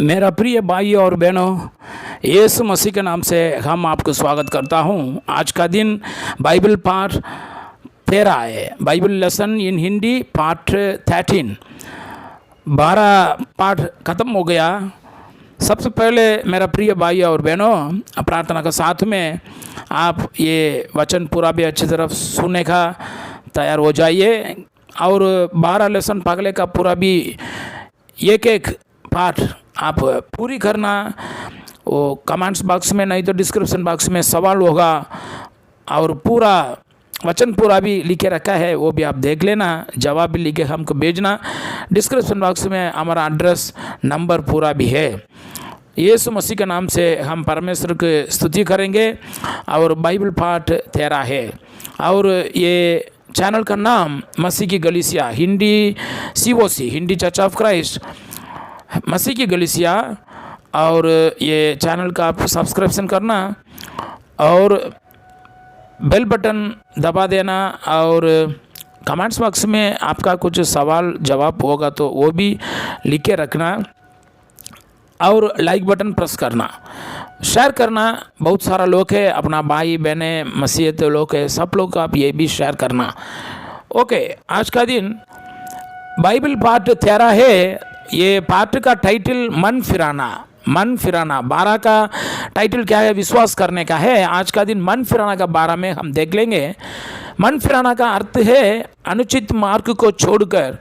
मेरा प्रिय भाई और बहनों, यीशु मसीह के नाम से हम आपको स्वागत करता हूं। आज का दिन बाइबल पाठ 13 है। बाइबल लेसन इन हिंदी पाठ 13। 12 पाठ ख़त्म हो गया। सबसे पहले मेरा प्रिय भाई और बहनों, प्रार्थना के साथ में आप ये वचन पूरा भी अच्छी तरफ सुनने का तैयार हो जाइए और 12 लेसन पगले का पूरा भी एक पाठ आप पूरी करना। वो कमेंट्स बॉक्स में नहीं तो डिस्क्रिप्शन बॉक्स में सवाल होगा और पूरा वचन पूरा भी लिखे रखा है, वो भी आप देख लेना। जवाब भी लिखे हमको भेजना। डिस्क्रिप्शन बॉक्स में हमारा एड्रेस नंबर पूरा भी है। यीशु मसीह के नाम से हम परमेश्वर की स्तुति करेंगे और बाइबल पाठ 13 है और ये चैनल का नाम मसीह की गलीसिया, Hindi COC, Hindi church of Christ, मसीह की गलीसिया। और ये चैनल का आप सब्सक्रिप्शन करना और बेल बटन दबा देना और कमेंट्स बॉक्स में आपका कुछ सवाल जवाब होगा तो वो भी लिख के रखना और लाइक बटन प्रेस करना, शेयर करना। बहुत सारा लोग है, अपना भाई बहने मसीहत लोग है, सब लोग आप ये भी शेयर करना। ओके, आज का दिन बाइबल पाठ 13 है। ये पाठ का टाइटल मन फिराना। 12 का टाइटल क्या है? विश्वास करने का है। आज का दिन मन फिराना का 12 में हम देख लेंगे। मन फिराना का अर्थ है अनुचित मार्ग को छोड़कर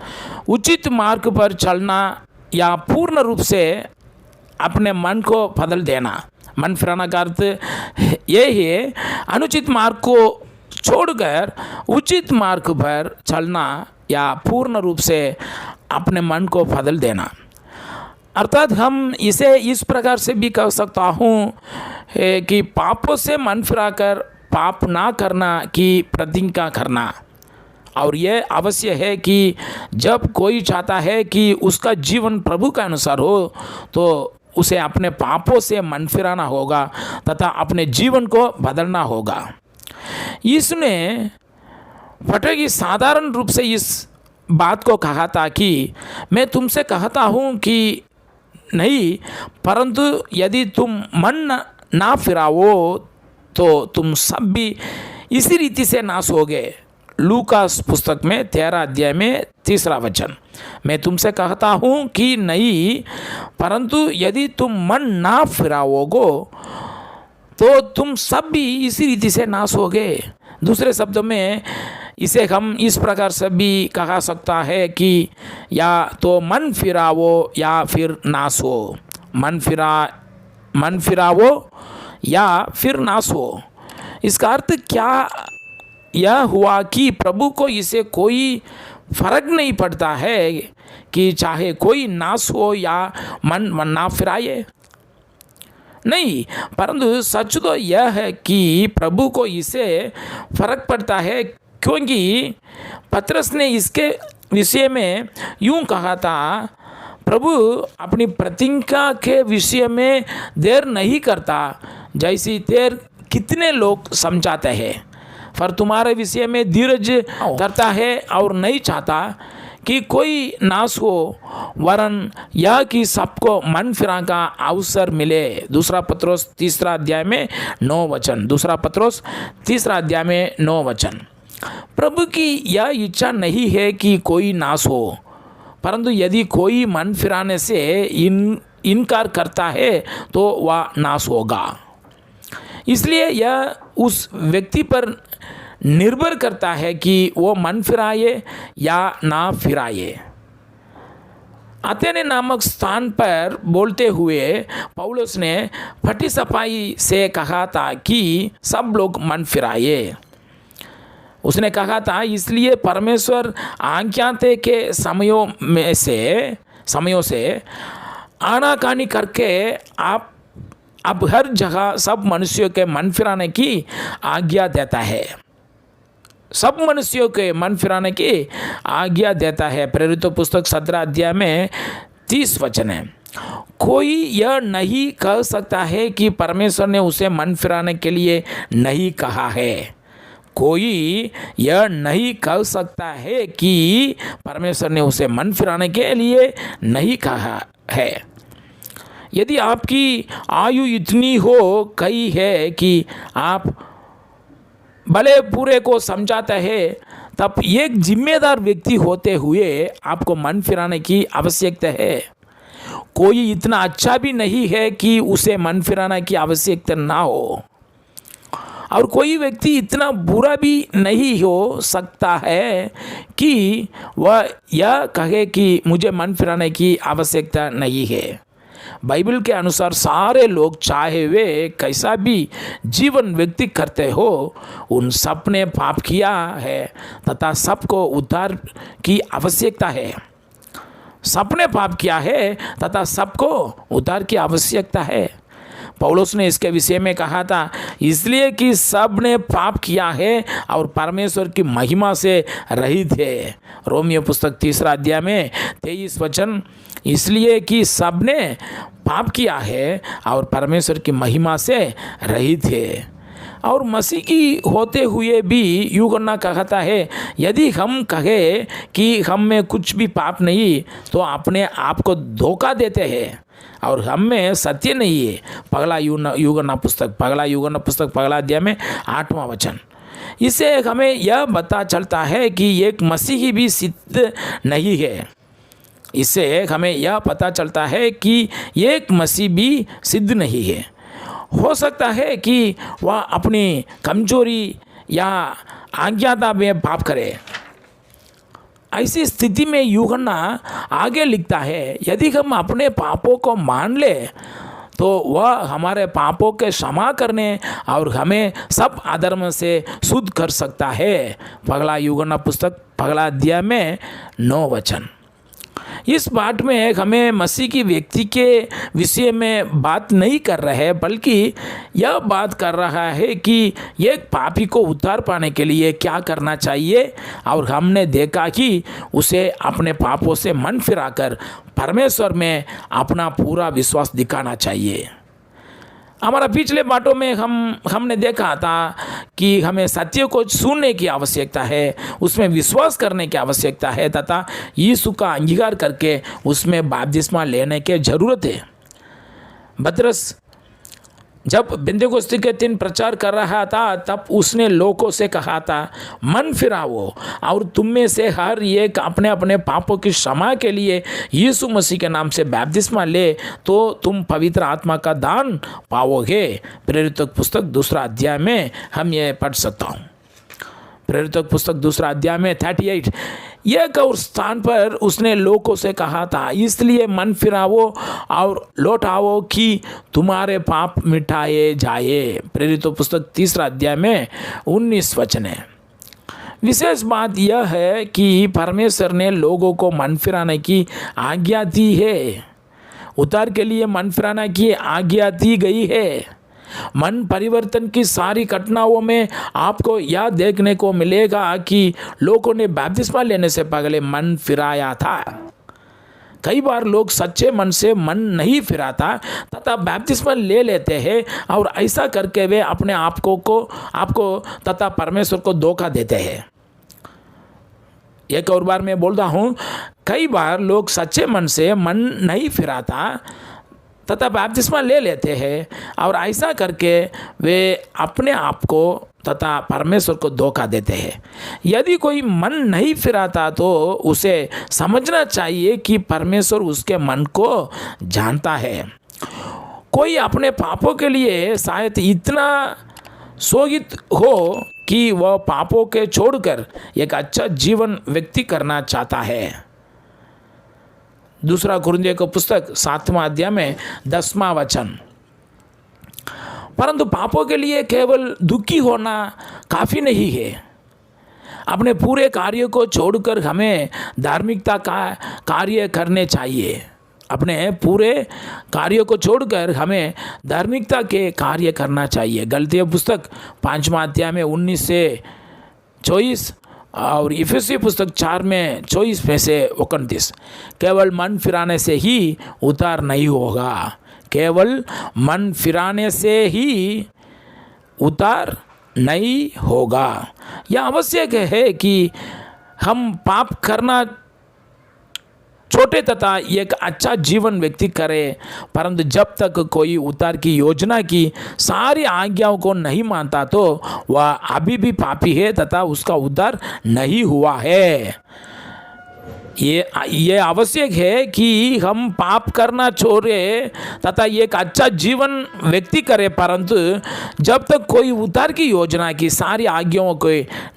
उचित मार्ग पर चलना या पूर्ण रूप से अपने मन को बदल देना। मन फिराना का अर्थ ये है अनुचित मार्ग को छोड़कर उचित मार्ग पर चलना या पूर्ण रूप से अपने मन को बदल देना। अर्थात हम इसे इस प्रकार से भी कह सकता हूँ कि पापों से मन फिराकर पाप ना करना की प्रतिज्ञा करना। और यह अवश्य है कि जब कोई चाहता है कि उसका जीवन प्रभु के अनुसार हो तो उसे अपने पापों से मन फिराना होगा तथा अपने जीवन को बदलना होगा। इसने फटेगी साधारण रूप से इस बात को कहा था कि मैं तुमसे कहता हूँ कि नहीं, परंतु यदि तुम मन ना फिराओ तो तुम सब भी इसी रीति से नाश होगे। लूकास पुस्तक में 13 अध्याय में 3 वचन। मैं तुमसे कहता हूँ कि नहीं, परंतु यदि तुम मन ना फिराओगे तो तुम सब भी इसी रीति से नाश होगे। दूसरे शब्दों में इसे हम इस प्रकार से भी कहा सकता है कि या तो मन फिराओ या फिर नाश हो। मन फिराओ या फिर नाश हो। इसका अर्थ क्या यह हुआ कि प्रभु को इसे कोई फर्क नहीं पड़ता है कि चाहे कोई नाश हो या मन ना फिराए। नहीं, परंतु सच तो यह है कि प्रभु को इसे फर्क पड़ता है, क्योंकि पतरस ने इसके विषय में यूं कहा था, प्रभु अपनी प्रतिज्ञा के विषय में देर नहीं करता जैसी देर कितने लोग समझाते हैं, पर तुम्हारे विषय में धीरज करता है और नहीं चाहता कि कोई नाश हो, वरन यह कि सबको मन फिराने का अवसर मिले। दूसरा पत्रोस 3 अध्याय में 9 वचन। दूसरा पत्रोस 3 अध्याय में 9 वचन। प्रभु की यह इच्छा नहीं है कि कोई नाश हो, परंतु यदि कोई मन फिराने से इनकार करता है तो वह नाश होगा। इसलिए यह उस व्यक्ति पर निर्भर करता है कि वो मन फिराए या ना फिराए। अथेने नामक स्थान पर बोलते हुए पौलुस ने फटी सफाई से कहा था कि सब लोग मन फिराए। उसने कहा था, इसलिए परमेश्वर आज्ञाते के समयों से आनाकानी करके आप अब हर जगह सब मनुष्यों के मन फिराने की आज्ञा देता है। सब मनुष्यों के मन फिराने की आज्ञा देता है। प्रेरितों पुस्तक 17 अध्याय में 30 वचन है। कोई यह नहीं कह सकता है कि परमेश्वर ने उसे मन फिराने के लिए नहीं कहा है। कोई यह नहीं कह सकता है कि परमेश्वर ने उसे मन फिराने के लिए नहीं कहा है। यदि आपकी आयु इतनी हो गई है कि आप भले पूरे को समझाते हैं, तब एक जिम्मेदार व्यक्ति होते हुए आपको मन फिराने की आवश्यकता है। कोई इतना अच्छा भी नहीं है कि उसे मन फिराने की आवश्यकता ना हो, और कोई व्यक्ति इतना बुरा भी नहीं हो सकता है कि वह यह कहे कि मुझे मन फिराने की आवश्यकता नहीं है। बाइबल के अनुसार सारे लोग, चाहे वे कैसा भी जीवन व्यक्ति करते हो, उन सब ने पाप किया है तथा सबको उद्धार की आवश्यकता है। सबने पाप किया है तथा सबको उद्धार की आवश्यकता है। पौलुस ने इसके विषय में कहा था, इसलिए कि सब ने पाप किया है और परमेश्वर की महिमा से रहित है। रोमियो पुस्तक 3 अध्याय में 23 वचन, इसलिए कि सब ने पाप किया है और परमेश्वर की महिमा से रहित है। और मसीह की होते हुए भी यूँ करना कहता है, यदि हम कहें कि हम में कुछ भी पाप नहीं तो अपने आप को धोखा देते हैं और हम में सत्य नहीं है। पगला यूहन्ना पुस्तक पगला अध्याय में 8वां वचन। इससे हमें यह पता चलता है कि एक मसीही भी सिद्ध नहीं है। इससे हमें यह पता चलता है कि एक मसीह भी सिद्ध नहीं है। हो सकता है कि वह अपनी कमजोरी या अज्ञाता में पाप करे। ऐसी स्थिति में यूहन्ना आगे लिखता है, यदि हम अपने पापों को मान ले तो वह हमारे पापों के क्षमा करने और हमें सब अधर्म से शुद्ध कर सकता है। पगला यूहन्ना पुस्तक पगला अध्याय में 9 वचन। इस पाठ में हमें मसीह की व्यक्ति के विषय में बात नहीं कर रहे हैं, बल्कि यह बात कर रहा है कि एक पापी को उद्धार पाने के लिए क्या करना चाहिए। और हमने देखा कि उसे अपने पापों से मन फिराकर परमेश्वर में अपना पूरा विश्वास दिखाना चाहिए। हमारा पिछले पाठों में हमने देखा था कि हमें सत्य को सुनने की आवश्यकता है, उसमें विश्वास करने की आवश्यकता है तथा यीशु का अंगीकार करके उसमें बपतिस्मा लेने की ज़रूरत है। पतरस जब पेंतेकोस्ती के दिन प्रचार कर रहा था, तब उसने लोगों से कहा था, मन फिराओ और तुम में से हर एक अपने अपने पापों की क्षमा के लिए यीशु मसीह के नाम से बपतिस्मा ले तो तुम पवित्र आत्मा का दान पाओगे। प्रेरितों की पुस्तक 2 अध्याय में हम ये पढ़ सकता हूँ। प्रेरितों की पुस्तक 2 अध्याय में 38 एक और स्थान पर उसने लोगों से कहा था, इसलिए मन फिराओ और लौट आओ कि तुम्हारे पाप मिटाए जाए। प्रेरितों पुस्तक 3 अध्याय में 19 वचन है। विशेष बात यह है कि परमेश्वर ने लोगों को मन फिराने की आज्ञा दी है। उद्धार के लिए मन फिराने की आज्ञा दी गई है। मन परिवर्तन की सारी घटनाओं में आपको यह देखने को मिलेगा कि लोगों ने बपतिस्मा लेने से पहले मन फिराया था। कई बार लोग सच्चे मन से मन नहीं फिराता तथा बपतिस्मा ले लेते हैं और ऐसा करके वे अपने आपको तथा परमेश्वर को धोखा देते हैं। एक और बार मैं बोलता हूँ, कई बार लोग सच्चे मन से मन नहीं फिराता तथा बपतिस्मा ले लेते हैं और ऐसा करके वे अपने आप को तथा परमेश्वर को धोखा देते हैं। यदि कोई मन नहीं फिराता तो उसे समझना चाहिए कि परमेश्वर उसके मन को जानता है। कोई अपने पापों के लिए शायद इतना शोकित हो कि वह पापों के छोड़कर एक अच्छा जीवन व्यक्ति करना चाहता है। 2 कुरिन्थियों की पुस्तक 7वां अध्याय में 10वां वचन। परंतु पापों के लिए केवल दुखी होना काफ़ी नहीं है। अपने पूरे कार्य को छोड़कर हमें धार्मिकता का कार्य करने चाहिए। अपने पूरे कार्यों को छोड़कर हमें धार्मिकता के कार्य करना चाहिए। गलतियों पुस्तक 5वां अध्याय में 19 से 24 और इफिसी पुस्तक 4 में 24 में से 29। केवल मन फिराने से ही उद्धार नहीं होगा। केवल मन फिराने से ही उद्धार नहीं होगा। यह आवश्यक है कि हम पाप करना छोटे तथा एक अच्छा जीवन व्यक्ति करे, परंतु जब तक कोई उद्धार की योजना की सारी आज्ञाओं को नहीं मानता तो वह अभी भी पापी है तथा उसका उद्धार नहीं हुआ है। ये आवश्यक है कि हम पाप करना छोड़े तथा एक अच्छा जीवन व्यक्ति करे, परंतु जब तक कोई उद्धार की योजना की सारी आज्ञाओं को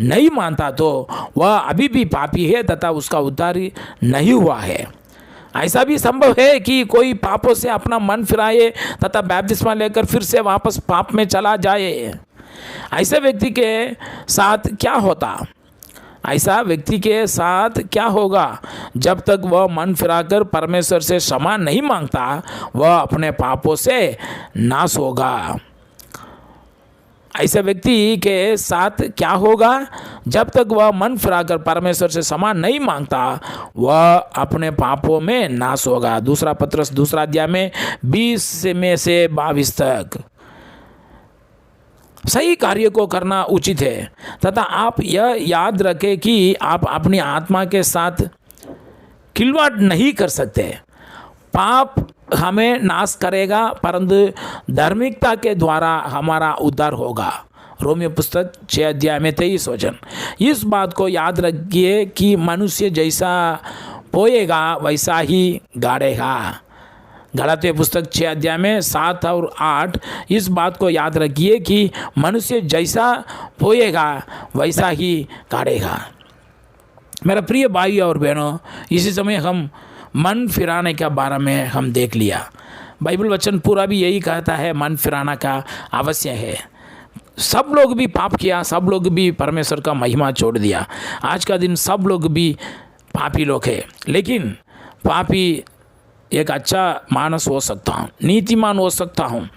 नहीं मानता तो वह अभी भी पापी है तथा उसका उद्धार नहीं हुआ है। ऐसा भी संभव है कि कोई पापों से अपना मन फिराए तथा बपतिस्मा लेकर फिर से वापस पाप में चला जाए। ऐसे व्यक्ति के साथ क्या होता? ऐसा व्यक्ति के साथ क्या होगा? जब तक वह मन फिराकर परमेश्वर से क्षमा नहीं मांगता, वह अपने पापों से नाश होगा। ऐसे व्यक्ति के साथ क्या होगा? जब तक वह मन फिराकर परमेश्वर से क्षमा नहीं मांगता, वह अपने पापों में नाश होगा। दूसरा पत्रस 2 अध्याय में 20 में से 22 तक। सही कार्य को करना उचित है तथा आप यह याद रखें कि आप अपनी आत्मा के साथ खिलवाड़ नहीं कर सकते। पाप हमें नाश करेगा, परंतु धार्मिकता के द्वारा हमारा उद्धार होगा। रोमियो पुस्तक 6 अध्याय में 23 वचन। इस बात को याद रखिए कि मनुष्य जैसा बोएगा वैसा ही गाड़ेगा। गलातिया पुस्तक 6 अध्याय में 7 और 8। इस बात को याद रखिए कि मनुष्य जैसा बोएगा वैसा ही काटेगा। मेरा प्रिय भाई और बहनों, इसी समय हम मन फिराने के बारे में हम देख लिया। बाइबल वचन पूरा भी यही कहता है, मन फिराना का आवश्यक है। सब लोग भी पाप किया, सब लोग भी परमेश्वर का महिमा छोड़ दिया। आज का दिन सब लोग भी पापी लोग हैं, लेकिन पापी एक अच्छा मानस हो सकता हूँ, नीतिमान हो सकता हूँ,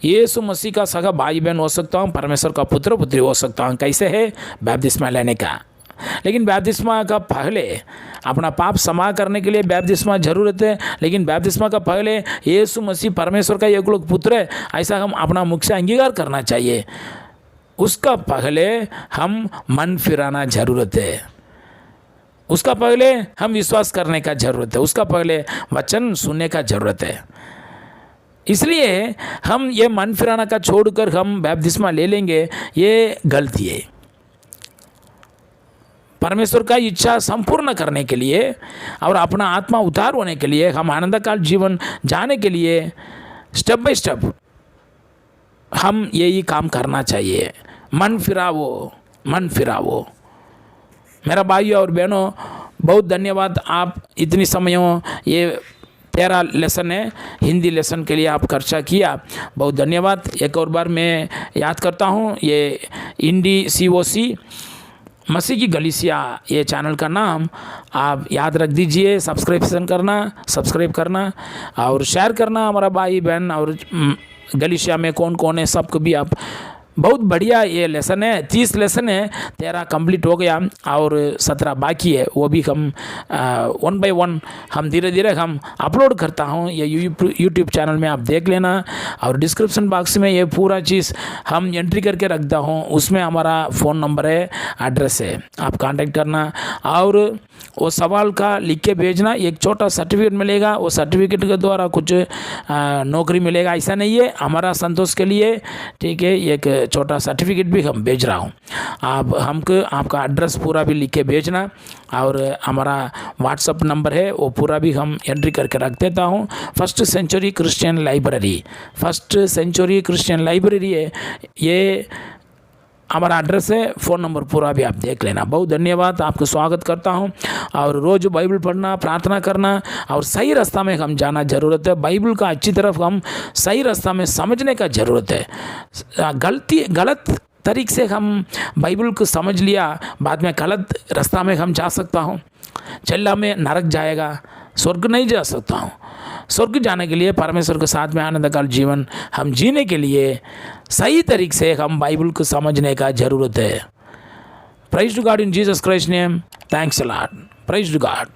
यीशु मसीह का सगा भाई बहन हो सकता हूँ, परमेश्वर का पुत्र पुत्री हो सकता हूँ। कैसे है? बपतिस्मा लेने का। लेकिन बपतिस्मा का पहले अपना पाप क्षमा करने के लिए बपतिस्मा जरूरत है। लेकिन बपतिस्मा का पहले यीशु मसीह परमेश्वर का एकलौता पुत्र है, ऐसा हम अपना मुख से अंगीकार करना चाहिए। उसका पहले हम मन फिराना जरूरत है, उसका पहले हम विश्वास करने का ज़रूरत है, उसका पहले वचन सुनने का ज़रूरत है। इसलिए हम ये मन फिराना का छोड़कर हम बपतिस्मा ले लेंगे, ये गलती है। परमेश्वर का इच्छा संपूर्ण करने के लिए और अपना आत्मा उद्धार होने के लिए, हम आनंदकाल जीवन जाने के लिए स्टेप बाय स्टेप हम यही काम करना चाहिए। मन फिरावो, मन फिरावो। मेरा भाई और बहनों, बहुत धन्यवाद। आप इतनी समयों ये प्यारा लेसन है, हिंदी लेसन के लिए आप खर्चा किया, बहुत धन्यवाद। एक और बार मैं याद करता हूँ, ये इंडी COC मसीह की गलीसिया ये चैनल का नाम आप याद रख दीजिए। सब्सक्राइब करना और शेयर करना। हमारा भाई बहन और गलीसिया में कौन कौन है सबको भी आप, बहुत बढ़िया ये लेसन है। 30 लेसन है, 13 कंप्लीट हो गया और 17 बाकी है। वो भी हम 1 by 1 हम धीरे धीरे हम अपलोड करता हूँ। ये यूट्यूब चैनल में आप देख लेना और डिस्क्रिप्शन बॉक्स में ये पूरा चीज़ हम एंट्री करके रखता हूँ। उसमें हमारा फ़ोन नंबर है, एड्रेस है, आप कांटेक्ट करना और वो सवाल का लिख के भेजना। एक छोटा सर्टिफिकेट मिलेगा, वो सर्टिफिकेट के द्वारा कुछ नौकरी मिलेगा ऐसा नहीं है, हमारा संतोष के लिए, ठीक है। एक छोटा सर्टिफिकेट भी हम भेज रहा हूँ। आप हमको आपका एड्रेस पूरा भी लिख के भेजना और हमारा व्हाट्सअप नंबर है वो पूरा भी हम एंट्री करके रख देता हूँ। फर्स्ट सेंचुरी क्रिश्चियन लाइब्रेरी है, ये हमारा एड्रेस है, फ़ोन नंबर पूरा भी आप देख लेना। बहुत धन्यवाद, आपको स्वागत करता हूं। और रोज़ बाइबल पढ़ना, प्रार्थना करना और सही रास्ता में हम जाना ज़रूरत है। बाइबल का अच्छी तरफ हम सही रास्ता में समझने का ज़रूरत है। गलत तरीके से हम बाइबल को समझ लिया, बाद में गलत रास्ता में हम जा सकता हूँ, चल्ला में नरक जाएगा, स्वर्ग नहीं जा सकता हूँ। स्वर्ग जाने के लिए, परमेश्वर के साथ में आनंदकाल जीवन हम जीने के लिए सही तरीके से हम बाइबल को समझने का ज़रूरत है। Praise to God in Jesus Christ name, thanks a lot, praise to God.